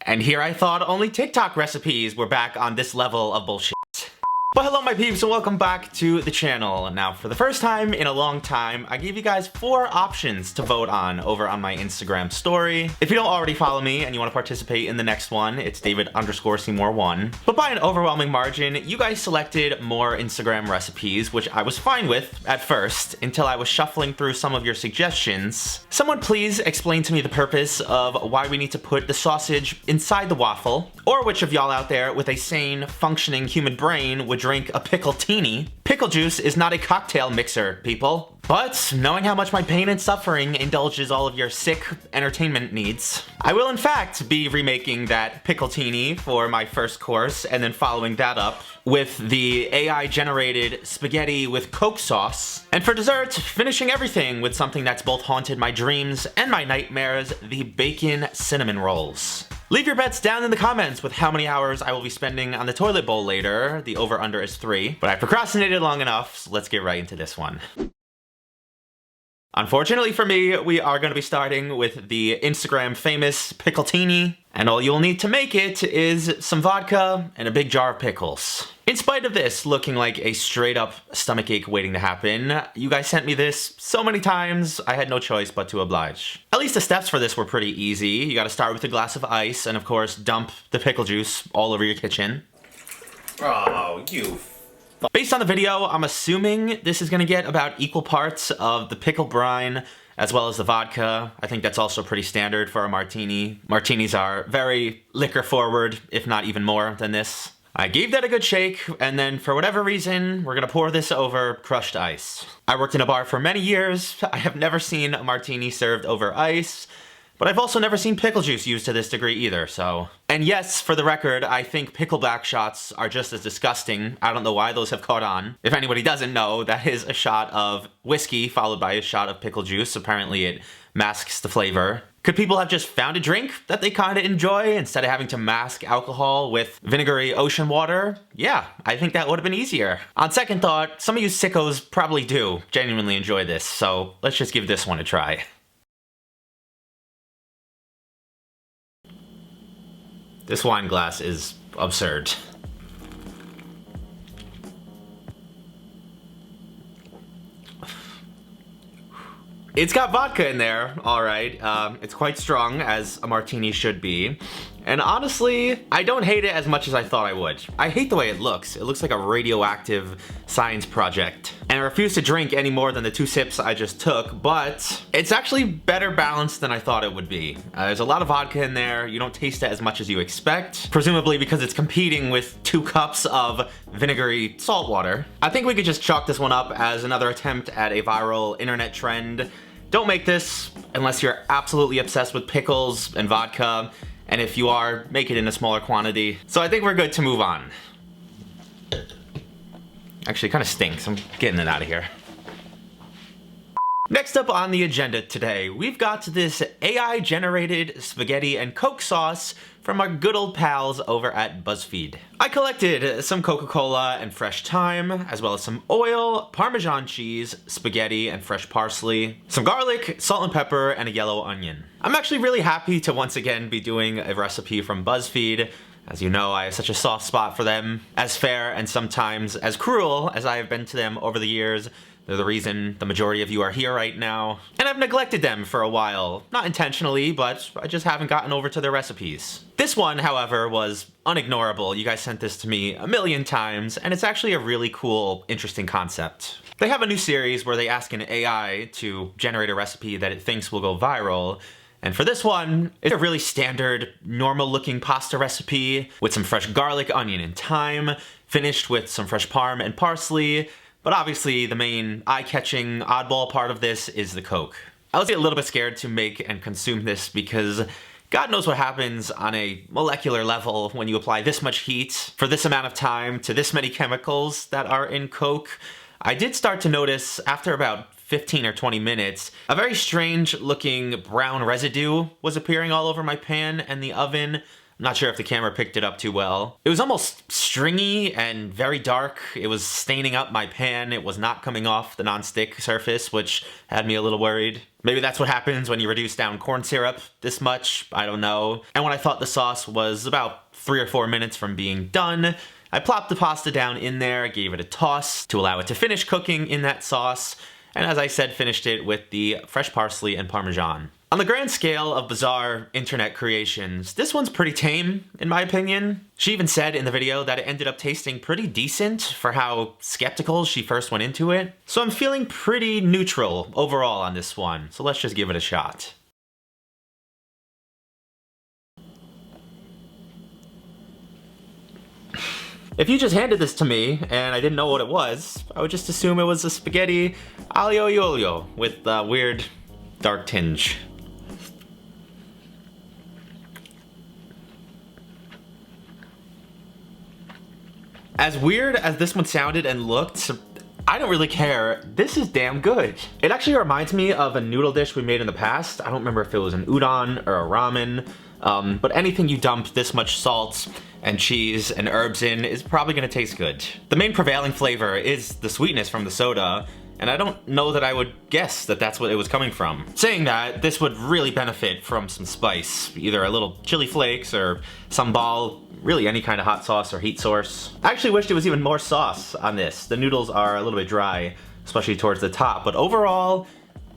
And here I thought only TikTok recipes were back on this level of bullshit. Well, hello my peeps and welcome back to the channel. Now, for the first time in a long time, I gave you guys 4 options to vote on over on my Instagram story. If you don't already follow me and you want to participate in the next one, it's David_Seymour1. But by an overwhelming margin, you guys selected more Instagram recipes, which I was fine with at first, until I was shuffling through some of your suggestions. Someone please explain to me the purpose of why we need to put the sausage inside the waffle, or which of y'all out there with a sane, functioning human brain would drink a pickle-tini. Pickle juice is not a cocktail mixer, people. But knowing how much my pain and suffering indulges all of your sick entertainment needs, I will in fact be remaking that pickle-tini for my first course and then following that up with the AI-generated spaghetti with Coke sauce. And for dessert, finishing everything with something that's both haunted my dreams and my nightmares, the bacon cinnamon rolls. Leave your bets down in the comments with how many hours I will be spending on the toilet bowl later. The over-under is 3, but I procrastinated long enough, so let's get right into this one. Unfortunately for me, we are going to be starting with the Instagram famous pickle-tini, and all you'll need to make it is some vodka and a big jar of pickles. In spite of this looking like a straight-up stomachache waiting to happen, you guys sent me this so many times, I had no choice but to oblige. At least the steps for this were pretty easy. You gotta start with a glass of ice, and of course, dump the pickle juice all over your kitchen. Oh, you... Based on the video, I'm assuming this is gonna get about equal parts of the pickle brine as well as the vodka. I think that's also pretty standard for a martini. Martinis are very liquor forward, if not even more than this. I gave that a good shake, and then for whatever reason, we're gonna pour this over crushed ice. I worked in a bar for many years. I have never seen a martini served over ice, but I've also never seen pickle juice used to this degree either, so. And yes, for the record, I think pickleback shots are just as disgusting. I don't know why those have caught on. If anybody doesn't know, that is a shot of whiskey followed by a shot of pickle juice. Apparently it masks the flavor. Could people have just found a drink that they kinda enjoy instead of having to mask alcohol with vinegary ocean water? Yeah, I think that would have been easier. On second thought, some of you sickos probably do genuinely enjoy this, so let's just give this one a try. This wine glass is absurd. It's got vodka in there, alright. It's quite strong, as a martini should be. And honestly, I don't hate it as much as I thought I would. I hate the way it looks. It looks like a radioactive science project. And I refuse to drink any more than the 2 sips I just took, but it's actually better balanced than I thought it would be. There's a lot of vodka in there. You don't taste it as much as you expect, presumably because it's competing with 2 cups of vinegary salt water. I think we could just chalk this one up as another attempt at a viral internet trend. Don't make this unless you're absolutely obsessed with pickles and vodka. And if you are, make it in a smaller quantity. So I think we're good to move on. Actually, it kind of stinks. I'm getting it out of here. Next up on the agenda today, we've got this AI-generated spaghetti and Coke sauce from our good old pals over at BuzzFeed. I collected some Coca-Cola and fresh thyme, as well as some oil, Parmesan cheese, spaghetti, and fresh parsley, some garlic, salt and pepper, and a yellow onion. I'm actually really happy to once again be doing a recipe from BuzzFeed. As you know, I have such a soft spot for them. As fair and sometimes as cruel as I have been to them over the years, they're the reason the majority of you are here right now. And I've neglected them for a while. Not intentionally, but I just haven't gotten over to their recipes. This one, however, was unignorable. You guys sent this to me a million times, and it's actually a really cool, interesting concept. They have a new series where they ask an AI to generate a recipe that it thinks will go viral. And for this one, it's a really standard, normal-looking pasta recipe with some fresh garlic, onion, and thyme, finished with some fresh parm and parsley. But obviously, the main eye-catching oddball part of this is the Coke. I was a little bit scared to make and consume this because God knows what happens on a molecular level when you apply this much heat for this amount of time to this many chemicals that are in Coke. I did start to notice after about 15 or 20 minutes, a very strange looking brown residue was appearing all over my pan and the oven. Not sure if the camera picked it up too well. It was almost stringy and very dark. It was staining up my pan. It was not coming off the non-stick surface, which had me a little worried. Maybe that's what happens when you reduce down corn syrup this much, I don't know. And when I thought the sauce was about 3 or 4 minutes from being done, I plopped the pasta down in there, gave it a toss to allow it to finish cooking in that sauce, and as I said, finished it with the fresh parsley and Parmesan. On the grand scale of bizarre internet creations, this one's pretty tame, in my opinion. She even said in the video that it ended up tasting pretty decent for how skeptical she first went into it. So I'm feeling pretty neutral overall on this one, so let's just give it a shot. If you just handed this to me and I didn't know what it was, I would just assume it was a spaghetti aglio e olio with a weird dark tinge. As weird as this one sounded and looked, I don't really care. This is damn good. It actually reminds me of a noodle dish we made in the past. I don't remember if it was an udon or a ramen, but anything you dump this much salt and cheese and herbs in is probably gonna taste good. The main prevailing flavor is the sweetness from the soda, and I don't know that I would guess that that's what it was coming from. Saying that, this would really benefit from some spice, either a little chili flakes or sambal, really any kind of hot sauce or heat source. I actually wished it was even more sauce on this. The noodles are a little bit dry, especially towards the top, but overall,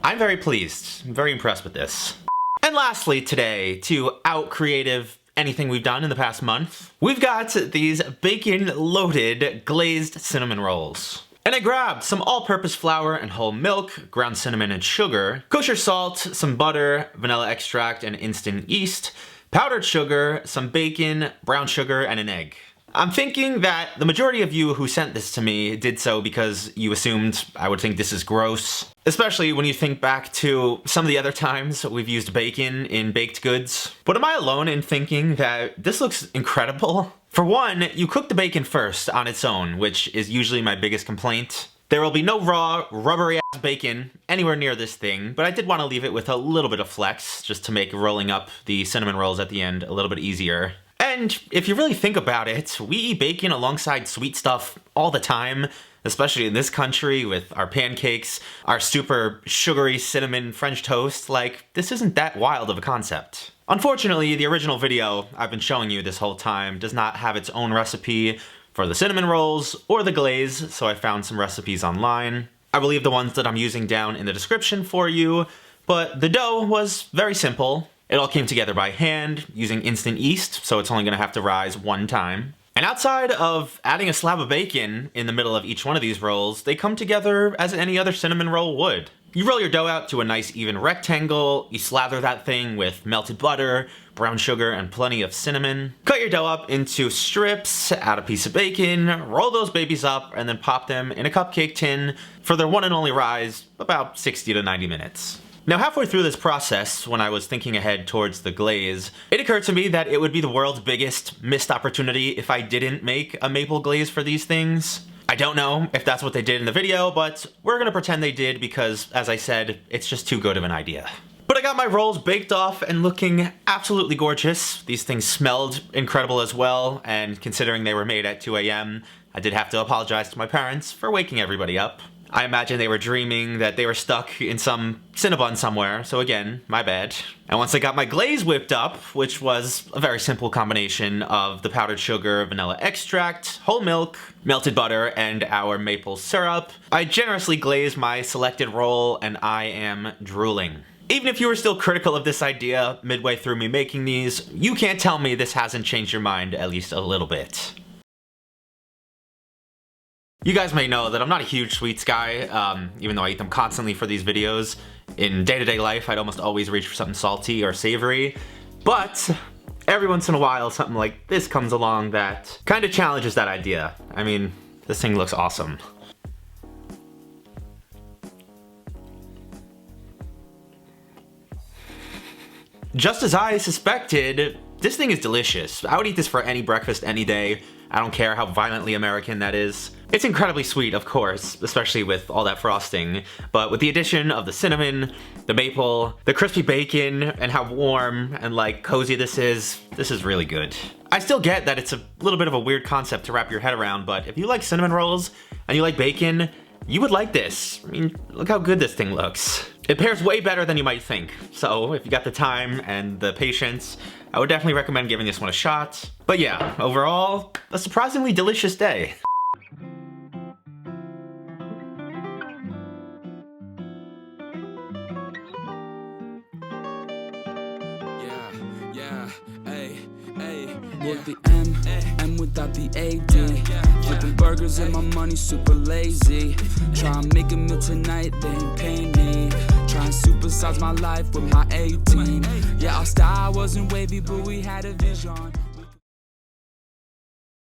I'm very pleased. I'm very impressed with this. And lastly today, to out-creative anything we've done in the past month, we've got these bacon-loaded glazed cinnamon rolls. And I grabbed some all-purpose flour and whole milk, ground cinnamon and sugar, kosher salt, some butter, vanilla extract and instant yeast, powdered sugar, some bacon, brown sugar, and an egg. I'm thinking that the majority of you who sent this to me did so because you assumed I would think this is gross. Especially when you think back to some of the other times we've used bacon in baked goods. But am I alone in thinking that this looks incredible? For one, you cook the bacon first on its own, which is usually my biggest complaint. There will be no raw, rubbery-ass bacon anywhere near this thing, but I did want to leave it with a little bit of flex, just to make rolling up the cinnamon rolls at the end a little bit easier. And if you really think about it, we eat bacon alongside sweet stuff all the time, especially in this country with our pancakes, our super sugary cinnamon French toast. Like, this isn't that wild of a concept. Unfortunately, the original video I've been showing you this whole time does not have its own recipe for the cinnamon rolls or the glaze, so I found some recipes online. I will leave the ones that I'm using down in the description for you, but the dough was very simple. It all came together by hand, using instant yeast, so it's only gonna have to rise one time. And outside of adding a slab of bacon in the middle of each one of these rolls, they come together as any other cinnamon roll would. You roll your dough out to a nice even rectangle, you slather that thing with melted butter, brown sugar, and plenty of cinnamon. Cut your dough up into strips, add a piece of bacon, roll those babies up, and then pop them in a cupcake tin for their one and only rise, about 60 to 90 minutes. Now, halfway through this process, when I was thinking ahead towards the glaze, it occurred to me that it would be the world's biggest missed opportunity if I didn't make a maple glaze for these things. I don't know if that's what they did in the video, but we're gonna pretend they did because, as I said, it's just too good of an idea. But I got my rolls baked off and looking absolutely gorgeous. These things smelled incredible as well, and considering they were made at 2 a.m., I did have to apologize to my parents for waking everybody up. I imagine they were dreaming that they were stuck in some Cinnabon somewhere, so again, my bad. And once I got my glaze whipped up, which was a very simple combination of the powdered sugar, vanilla extract, whole milk, melted butter, and our maple syrup, I generously glazed my selected roll, and I am drooling. Even if you were still critical of this idea midway through me making these, you can't tell me this hasn't changed your mind at least a little bit. You guys may know that I'm not a huge sweets guy, even though I eat them constantly for these videos. In day-to-day life, I'd almost always reach for something salty or savory, but every once in a while, something like this comes along that kind of challenges that idea. I mean, this thing looks awesome. Just as I suspected, this thing is delicious. I would eat this for any breakfast any day. I don't care how violently American that is. It's incredibly sweet, of course, especially with all that frosting, but with the addition of the cinnamon, the maple, the crispy bacon, and how warm and like cozy this is really good. I still get that it's a little bit of a weird concept to wrap your head around, but if you like cinnamon rolls and you like bacon, you would like this. I mean, look how good this thing looks. It pairs way better than you might think, so if you got the time and the patience, I would definitely recommend giving this one a shot. But yeah, overall, a surprisingly delicious day. With the M without the AD. Flipping burgers and my money super lazy. Try and make a meal tonight, they ain't paying me. Try and supersize my life with my 18. Yeah, our style wasn't wavy, but we had a vision.